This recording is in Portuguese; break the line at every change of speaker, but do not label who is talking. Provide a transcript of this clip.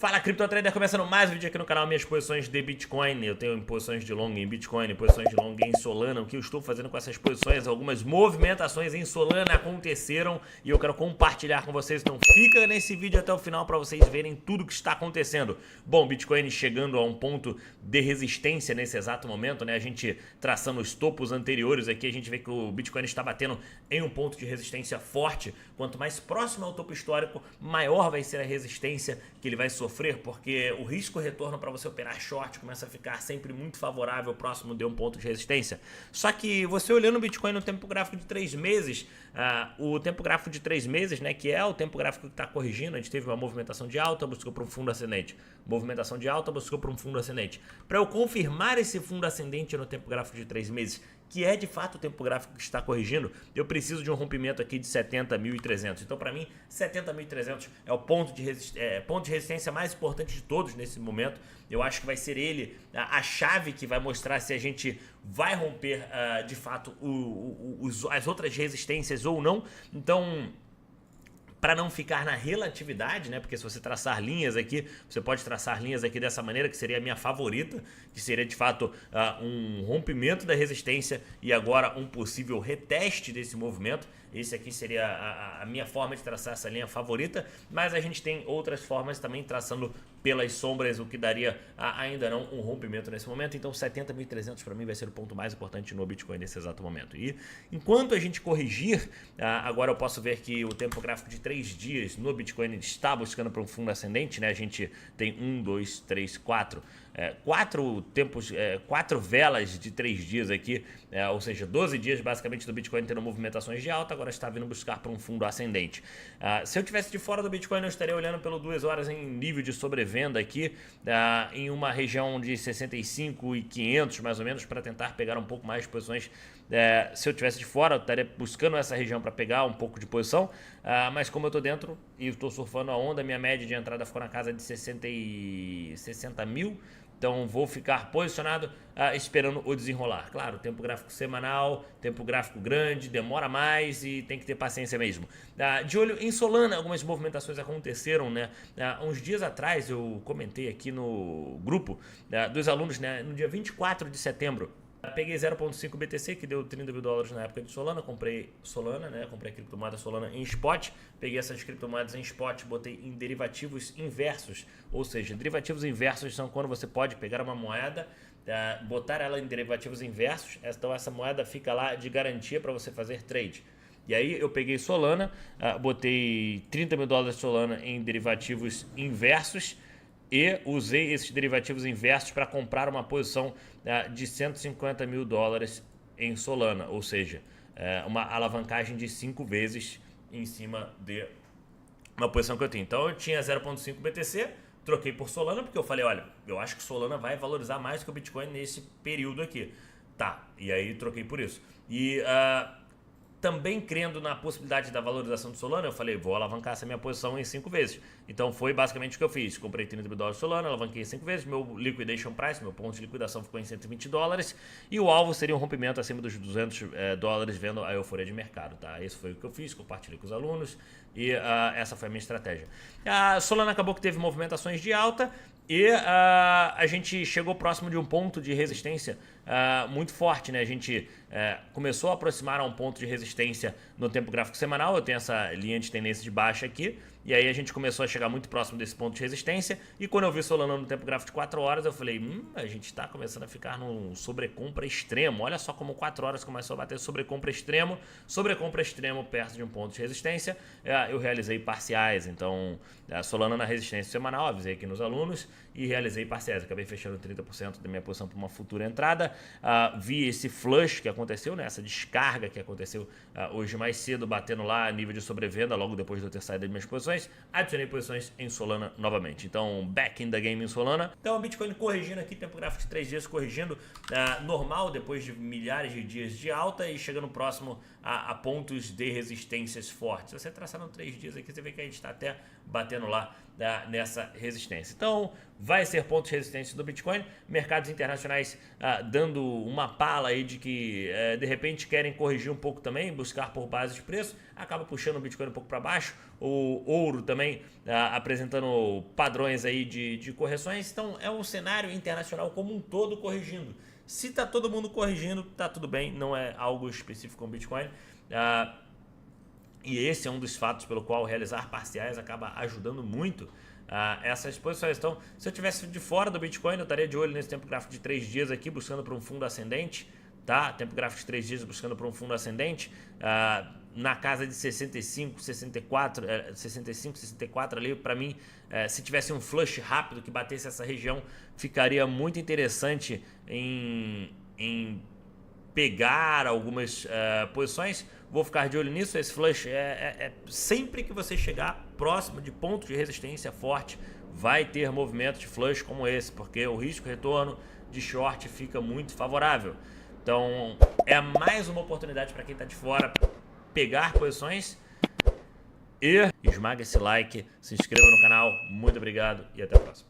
Fala, Cripto Trader, começando mais um vídeo aqui no canal, minhas posições de Bitcoin. Eu tenho posições de long em Bitcoin, posições de long em Solana. O que eu estou fazendo com essas posições? Algumas movimentações em Solana aconteceram e eu quero compartilhar com vocês. Então fica nesse vídeo até o final para vocês verem tudo que está acontecendo. Bom, Bitcoin chegando a um ponto de resistência nesse exato momento, né? A gente traçando os topos anteriores aqui, a gente vê que o Bitcoin está batendo em um ponto de resistência forte. Quanto mais próximo ao topo histórico, maior vai ser a resistência que ele vai sofrer, porque o risco retorno para você operar short começa a ficar sempre muito favorável próximo de um ponto de resistência. Só que você olhando o Bitcoin no tempo gráfico de 3 meses, o tempo gráfico de 3 meses, né, que é o tempo gráfico que está corrigindo, a gente teve uma movimentação de alta, buscou para um fundo ascendente. Movimentação de alta, buscou para um fundo ascendente. Para eu confirmar esse fundo ascendente no tempo gráfico de 3 meses, que é de fato o tempo gráfico que está corrigindo, eu preciso de um rompimento aqui de 70.300. Então, para mim, 70.300 é o ponto de resistência mais importante de todos nesse momento. Eu acho que vai ser ele a chave que vai mostrar se a gente vai romper de fato as outras resistências ou não. Então, para não ficar na relatividade, né? Porque se você traçar linhas aqui, você pode traçar linhas aqui dessa maneira, que seria a minha favorita, que seria de fato um rompimento da resistência e agora um possível reteste desse movimento. Esse aqui seria a minha forma de traçar essa linha favorita, mas a gente tem outras formas também traçando pelas sombras, o que daria ainda não um rompimento nesse momento. Então 70.300 para mim vai ser o ponto mais importante no Bitcoin nesse exato momento. E enquanto a gente corrigir, agora eu posso ver que o tempo gráfico de 3 dias no Bitcoin está buscando para um fundo ascendente, né? A gente tem 1, 2, 3, 4 quatro velas de 3 dias aqui, ou seja, 12 dias basicamente do Bitcoin tendo movimentações de alta, agora está vindo buscar para um fundo ascendente. Se eu tivesse de fora do Bitcoin, eu estaria olhando pelo 2 horas em nível de sobrevenda aqui, em uma região de 65.500 mais ou menos, para tentar pegar um pouco mais de posições. Se eu tivesse de fora, eu estaria buscando essa região para pegar um pouco de posição, mas como eu estou dentro e estou surfando a onda, minha média de entrada ficou na casa de 60 mil. Então vou ficar posicionado esperando o desenrolar. Claro, tempo gráfico semanal, tempo gráfico grande, demora mais e tem que ter paciência mesmo. De olho em Solana, algumas movimentações aconteceram, né? Uns dias atrás eu comentei aqui no grupo dos alunos, né? No dia 24 de setembro. Peguei 0.5 BTC, que deu 30 mil dólares na época de Solana, comprei Solana, né? Comprei a criptomoeda Solana em spot, peguei essas criptomoedas em spot, botei em derivativos inversos, ou seja, derivativos inversos são quando você pode pegar uma moeda, botar ela em derivativos inversos, então essa moeda fica lá de garantia para você fazer trade. E aí eu peguei Solana, botei 30 mil dólares de Solana em derivativos inversos, e usei esses derivativos inversos para comprar uma posição de 150 mil dólares em Solana, ou seja, uma alavancagem de 5 vezes em cima de uma posição que eu tinha. Então eu tinha 0.5 BTC, troquei por Solana, porque eu falei, olha, eu acho que Solana vai valorizar mais que o Bitcoin nesse período aqui. Tá, e aí troquei por isso. E também crendo na possibilidade da valorização do Solana, eu falei, vou alavancar essa minha posição em 5 vezes. Então foi basicamente o que eu fiz. Comprei 30 mil dólares de Solana, alavanquei 5 vezes, meu liquidation price, meu ponto de liquidação ficou em 120 dólares, e o alvo seria um rompimento acima dos 200 dólares, vendo a euforia de mercado, tá? Esse foi o que eu fiz, compartilhei com os alunos, e essa foi a minha estratégia. A Solana acabou que teve movimentações de alta, e a gente chegou próximo de um ponto de resistência muito forte, né? A gente começou a aproximar a um ponto de resistência no tempo gráfico semanal. Eu tenho essa linha de tendência de baixa aqui, e aí a gente começou a chegar muito próximo desse ponto de resistência, e quando eu vi Solana no tempo gráfico de 4 horas, eu falei, a gente está começando a ficar num sobrecompra extremo. Olha só como 4 horas começou a bater sobrecompra extremo perto de um ponto de resistência. Eu realizei parciais, então Solana na resistência semanal, avisei aqui nos alunos, e realizei parciais. Acabei fechando 30% da minha posição para uma futura entrada. Vi esse flush que aconteceu, né? Essa descarga que aconteceu hoje mais cedo, batendo lá a nível de sobrevenda, logo depois de eu ter saído das minhas posições. Adicionei posições em Solana novamente. Então, back in the game em Solana. Então, o Bitcoin corrigindo aqui, tempo gráfico de 3 dias corrigindo, normal, depois de milhares de dias de alta e chegando próximo a pontos de resistências fortes. Se você traçar no 3 dias aqui, você vê que a gente está até batendo lá nessa resistência. Então, vai ser ponto de resistência do Bitcoin. Mercados internacionais dando uma pala aí de que de repente querem corrigir um pouco também, buscar por base de preço, acaba puxando o Bitcoin um pouco para baixo. O ouro também apresentando padrões aí de correções. Então, é um cenário internacional como um todo corrigindo. Se tá todo mundo corrigindo, tá tudo bem, não é algo específico com o Bitcoin. E esse é um dos fatos pelo qual realizar parciais acaba ajudando muito essas posições. Então, se eu tivesse de fora do Bitcoin, eu estaria de olho nesse tempo gráfico de 3 dias aqui, buscando por um fundo ascendente, tá? Tempo gráfico de 3 dias buscando por um fundo ascendente, na casa de 65, 64, 65, 64 ali, para mim, se tivesse um flush rápido que batesse essa região, ficaria muito interessante em pegar algumas posições. Vou ficar de olho nisso. Esse flush sempre que você chegar próximo de ponto de resistência forte, vai ter movimento de flush como esse, porque o risco retorno de short fica muito favorável. Então é mais uma oportunidade para quem está de fora pegar posições. E esmaga esse like, se inscreva no canal. Muito obrigado e até a próxima.